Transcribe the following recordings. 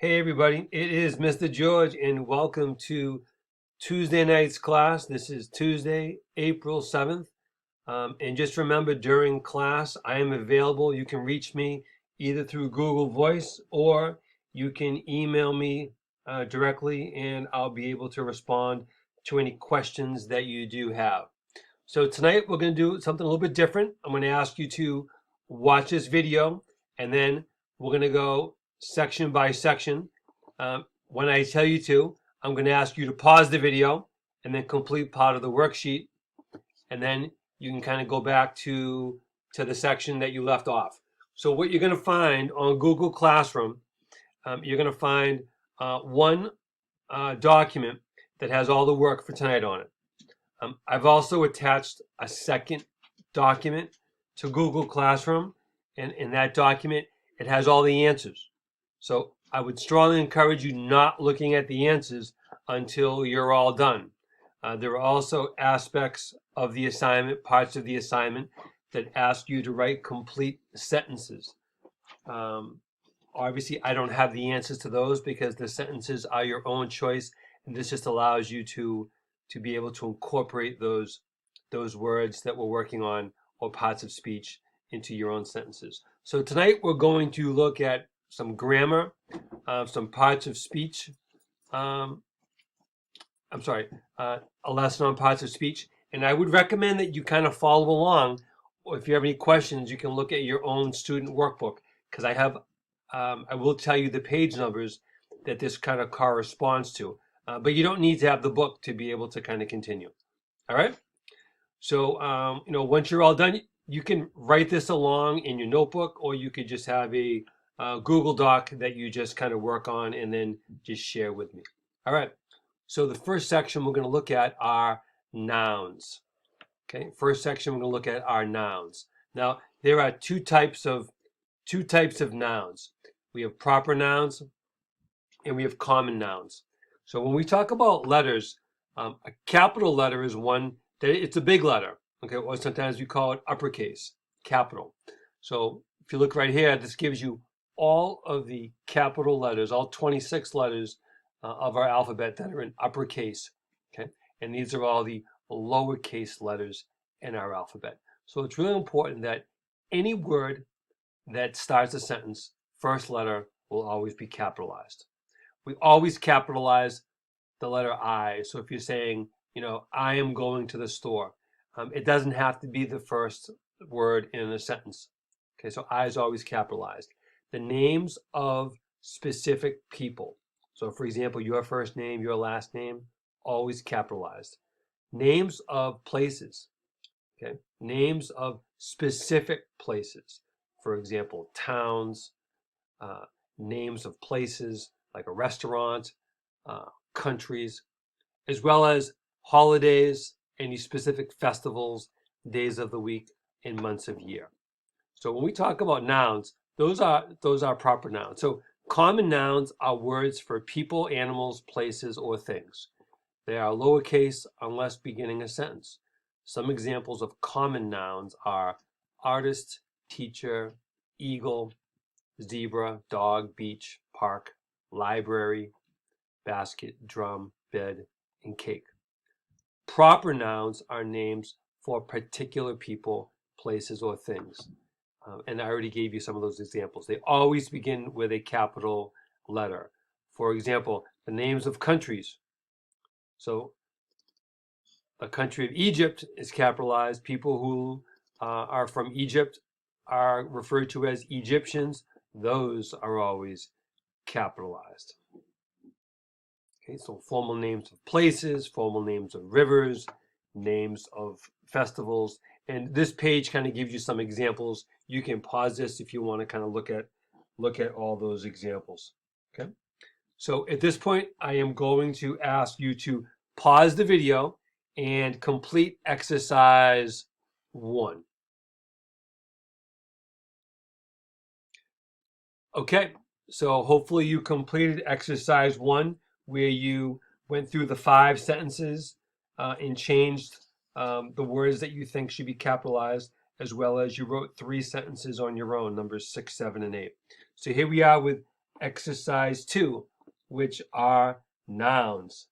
Hey everybody, it is Mr. George and welcome to Tuesday night's class. This is Tuesday, April 7th. And just remember during class, I am available. You can reach me either through Google Voice or you can email me directly and I'll be able to respond to any questions that you do have. So tonight we're going to do something a little bit different. I'm going to ask you to watch this video and then we're going to go section by section. When I tell you to, I'm going to ask you to pause the video and then complete part of the worksheet, and then you can kind of go back to the section that you left off. So what you're going to find on Google Classroom, you're going to find one document that has all the work for tonight on it. I've also attached a second document to Google Classroom, and in that document, it has all the answers. So I would strongly encourage you not looking at the answers until you're all done. There are also aspects of the assignment, parts of the assignment, that ask you to write complete sentences. Obviously, I don't have the answers to those because the sentences are your own choice, and this just allows you to be able to incorporate those words that we're working on or parts of speech into your own sentences. So tonight we're going to look at some grammar, some parts of speech. A lesson on parts of speech. And I would recommend that you kind of follow along. Or if you have any questions, you can look at your own student workbook, because I will tell you the page numbers that this kind of corresponds to. But you don't need to have the book to be able to kind of continue. All right? So, once you're all done, you can write this along in your notebook, or you could just have a Google Doc that you just kind of work on and then just share with me. All right. So the first section we're going to look at are nouns. Okay. First section we're going to look at are nouns. Now, there are two types of nouns. We have proper nouns and we have common nouns. So when we talk about letters, a capital letter is one that it's a big letter, okay, or sometimes we call it uppercase, capital. So if you look right here, this gives you all of the capital letters, all 26 letters of our alphabet that are in uppercase, okay, and these are all the lowercase letters in our alphabet. So it's really important that any word that starts a sentence, first letter will always be capitalized. We always capitalize the letter I. So if you're saying, I am going to the store, it doesn't have to be the first word in a sentence. Okay, so I is always capitalized. The names of specific people. So for example, your first name, your last name, always capitalized. Names of places. Okay, names of specific places. For example, towns, names of places like a restaurant, countries, as well as holidays, any specific festivals, days of the week, and months of year. So when we talk about nouns, those are proper nouns. So common nouns are words for people, animals, places, or things. They are lowercase unless beginning a sentence. Some examples of common nouns are artist, teacher, eagle, zebra, dog, beach, park, library, basket, drum, bed, and cake. Proper nouns are names for particular people, places, or things. And I already gave you some of those examples. They always begin with a capital letter. For example, the names of countries. So a country of Egypt is capitalized. People who are from Egypt are referred to as Egyptians. Those are always capitalized. Okay, so formal names of places, formal names of rivers, names of festivals. And this page kind of gives you some examples. You can pause this if you want to kind of look at all those examples. Okay. So at this point, I am going to ask you to pause the video and complete exercise 1. Okay, so hopefully you completed exercise 1, where you went through the 5 sentences and changed the words that you think should be capitalized, as well as you wrote 3 sentences on your own, numbers 6, 7, and 8. So here we are with exercise 2, which are nouns.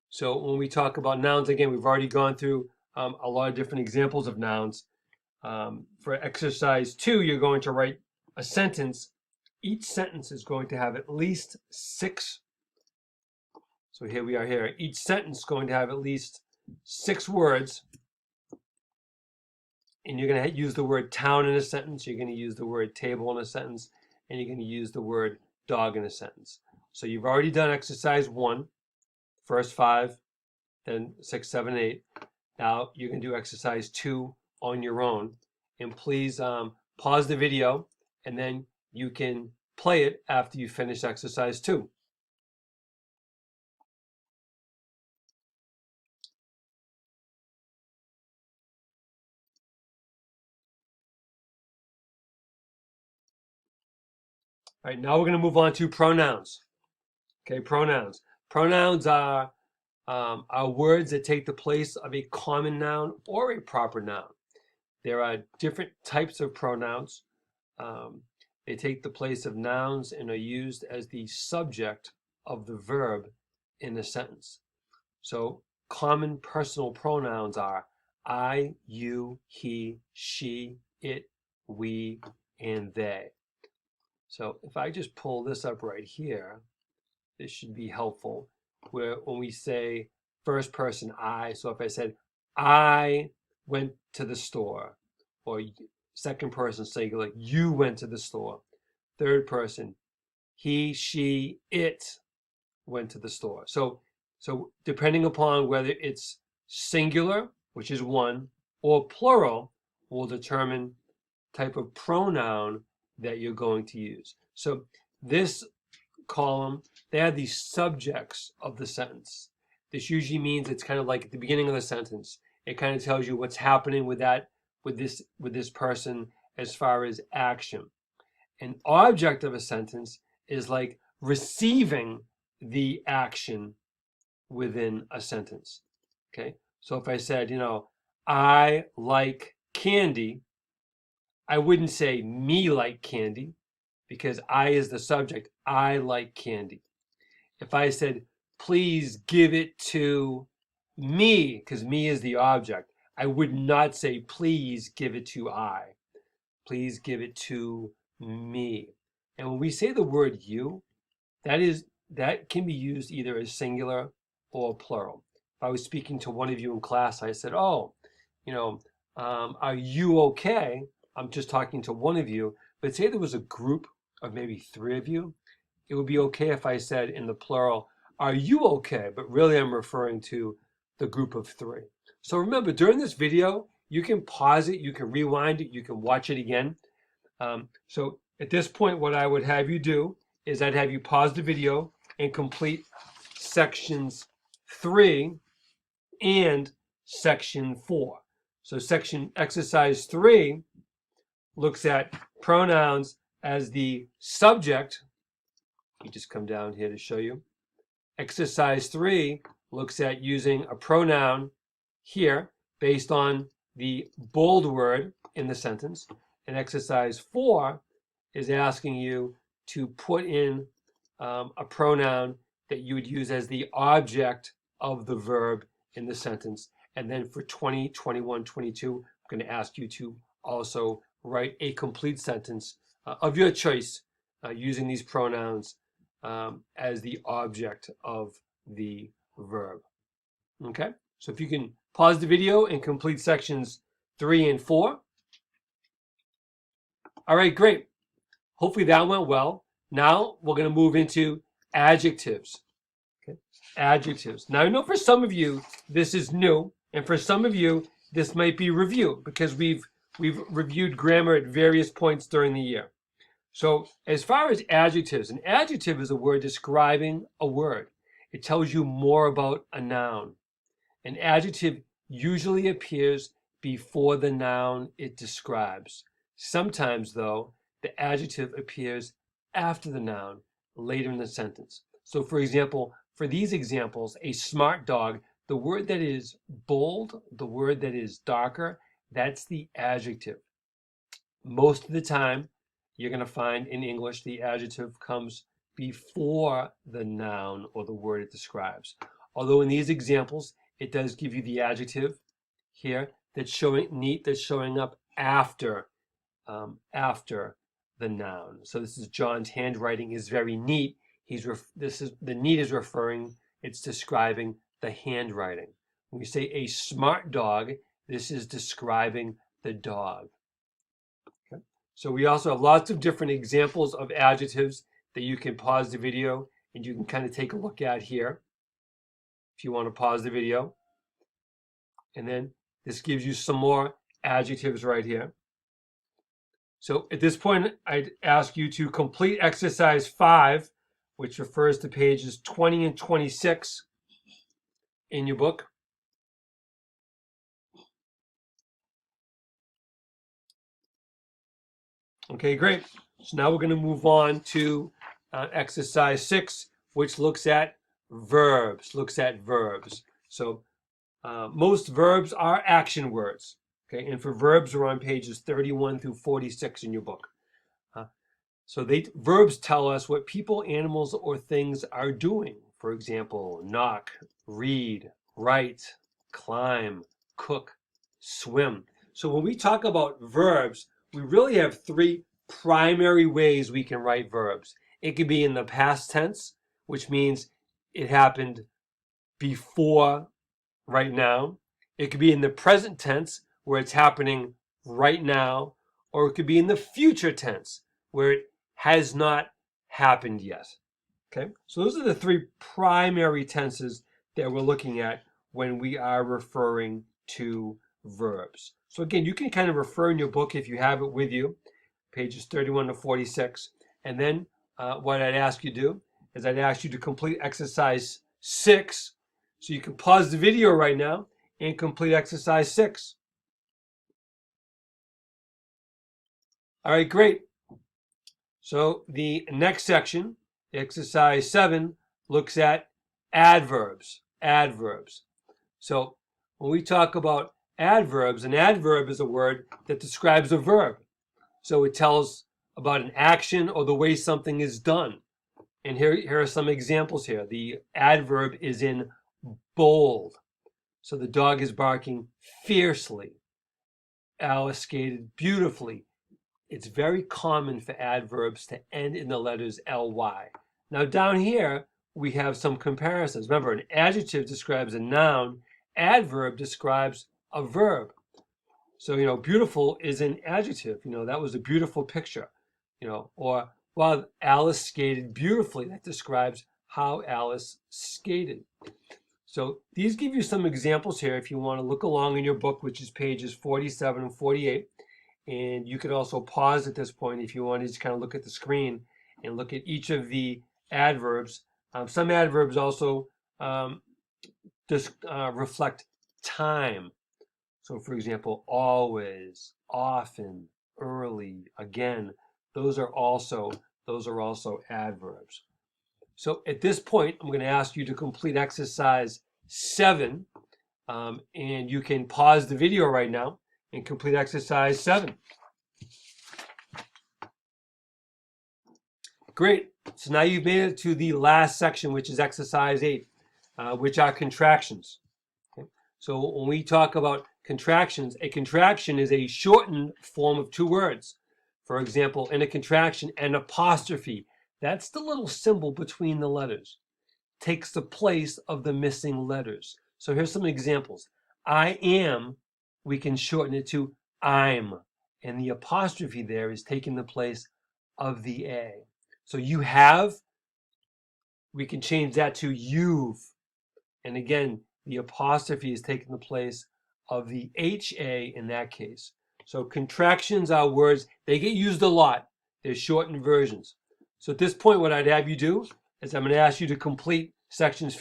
So when we talk about nouns, again, we've already gone through a lot of different examples of nouns. For exercise 2, you're going to write a sentence. Each sentence is going to have at least 6. So here we are here. Each sentence is going to have at least 6 words. And you're going to use the word town in a sentence. You're going to use the word table in a sentence. And you're going to use the word dog in a sentence. So you've already done exercise 1, first 5, then 6, 7, 8. Now you're going to do exercise 2 on your own. And please pause the video, and then you can play it after you finish exercise 2. All right, now we're going to move on to pronouns. Okay, pronouns. Pronouns are words that take the place of a common noun or a proper noun. There are different types of pronouns. They take the place of nouns and are used as the subject of the verb in a sentence. So common personal pronouns are I, you, he, she, it, we, and they. So if I just pull this up right here, this should be helpful. Where when we say first person I, so if I said I went to the store, or second person singular, you went to the store. Third person, he, she, it went to the store. So depending upon whether it's singular, which is one, or plural, will determine type of pronoun that you're going to use. So this column, they are the subjects of the sentence. This usually means it's kind of like at the beginning of the sentence. It kind of tells you what's happening with this person as far as action. An object of a sentence is like receiving the action within a sentence. Okay? So if I said, I like candy, I wouldn't say me like candy, because I is the subject. I like candy. If I said, please give it to me, because me is the object, I would not say, please give it to I. Please give it to me. And when we say the word you, that can be used either as singular or plural. If I was speaking to one of you in class, I said, are you okay? I'm just talking to one of you. But say there was a group of maybe 3 of you, it would be okay if I said in the plural, are you okay? But really I'm referring to the group of 3. So remember, during this video, you can pause it, you can rewind it, you can watch it again. So at this point, what I would have you do is I'd have you pause the video and complete sections 3 and section 4. So exercise 3 looks at pronouns as the subject. You just come down here to show you. Exercise 3 looks at using a pronoun here based on the bold word in the sentence. And exercise 4 is asking you to put in a pronoun that you would use as the object of the verb in the sentence. And then for 20, 21, 22, I'm going to ask you to also write a complete sentence of your choice using these pronouns as the object of the verb. Okay, so if you can pause the video and complete sections 3 and 4. All right, great. Hopefully that went well. Now we're going to move into adjectives. Okay, adjectives. Now I know for some of you this is new, and for some of you this might be review because we've reviewed grammar at various points during the year. So as far as adjectives, an adjective is a word describing a word. It tells you more about a noun. An adjective usually appears before the noun it describes. Sometimes, though, the adjective appears after the noun later in the sentence. So for example, for these examples, a smart dog, the word that is bold, the word that is darker, that's the adjective. Most of the time, you're going to find in English the adjective comes before the noun or the word it describes. Although in these examples, it does give you the adjective here that's showing up after the noun. So this is John's handwriting is very neat. The neat is referring, it's describing the handwriting. When we say a smart dog, this is describing the dog. Okay. So we also have lots of different examples of adjectives that you can pause the video and you can kind of take a look at here if you want to pause the video. And then this gives you some more adjectives right here. So at this point, I'd ask you to complete exercise 5, which refers to pages 20 and 26 in your book. Okay, great. So now we're going to move on to exercise 6, which looks at verbs. So most verbs are action words. Okay, and for verbs, we're on pages 31 through 46 in your book. Verbs tell us what people, animals, or things are doing. For example, knock, read, write, climb, cook, swim. So when we talk about verbs, we really have 3 primary ways we can write verbs. It could be in the past tense, which means it happened before right now. It could be in the present tense, where it's happening right now, or it could be in the future tense, where it has not happened yet. Okay, so those are the 3 primary tenses that we're looking at when we are referring to verbs. So again, you can kind of refer in your book if you have it with you, pages 31 to 46. And then what I'd ask you to do is I'd ask you to complete exercise 6. So you can pause the video right now and complete exercise 6. All right, great. So the next section, exercise 7, looks at adverbs. So when we talk about adverbs, an adverb is a word that describes a verb. So it tells about an action or the way something is done. And here are some examples here. The adverb is in bold. So the dog is barking fiercely. Alice skated beautifully. It's very common for adverbs to end in the letters ly. Now down here, we have some comparisons. Remember, an adjective describes a noun. Adverb describes a verb. So, beautiful is an adjective. That was a beautiful picture. Or while Alice skated beautifully, that describes how Alice skated. So these give you some examples here if you want to look along in your book, which is pages 47 and 48. And you could also pause at this point if you want to just kind of look at the screen and look at each of the adverbs. Some adverbs also reflect time. So for example, always, often, early, again, those are also adverbs. So at this point, I'm going to ask you to complete exercise 7, and you can pause the video right now and complete exercise 7. Great. So now you've made it to the last section, which is exercise 8, which are contractions. Okay. So when we talk about contractions, a contraction is a shortened form of 2 words. For example, in a contraction, an apostrophe, that's the little symbol between the letters, takes the place of the missing letters. So here's some examples. I am, we can shorten it to I'm, and the apostrophe there is taking the place of the A. So you have, we can change that to you've, and again, the apostrophe is taking the place of the HA in that case. So contractions are words, they get used a lot. They're shortened versions. So at this point, what I'd have you do is I'm going to ask you to complete section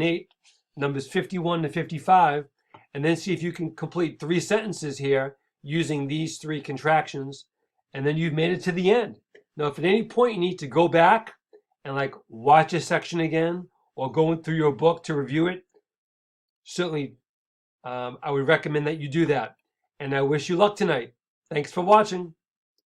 8, numbers 51 to 55, and then see if you can complete 3 sentences here using these 3 contractions, and then you've made it to the end. Now, if at any point you need to go back and watch a section again or going through your book to review it, certainly I would recommend that you do that. And I wish you luck tonight. Thanks for watching.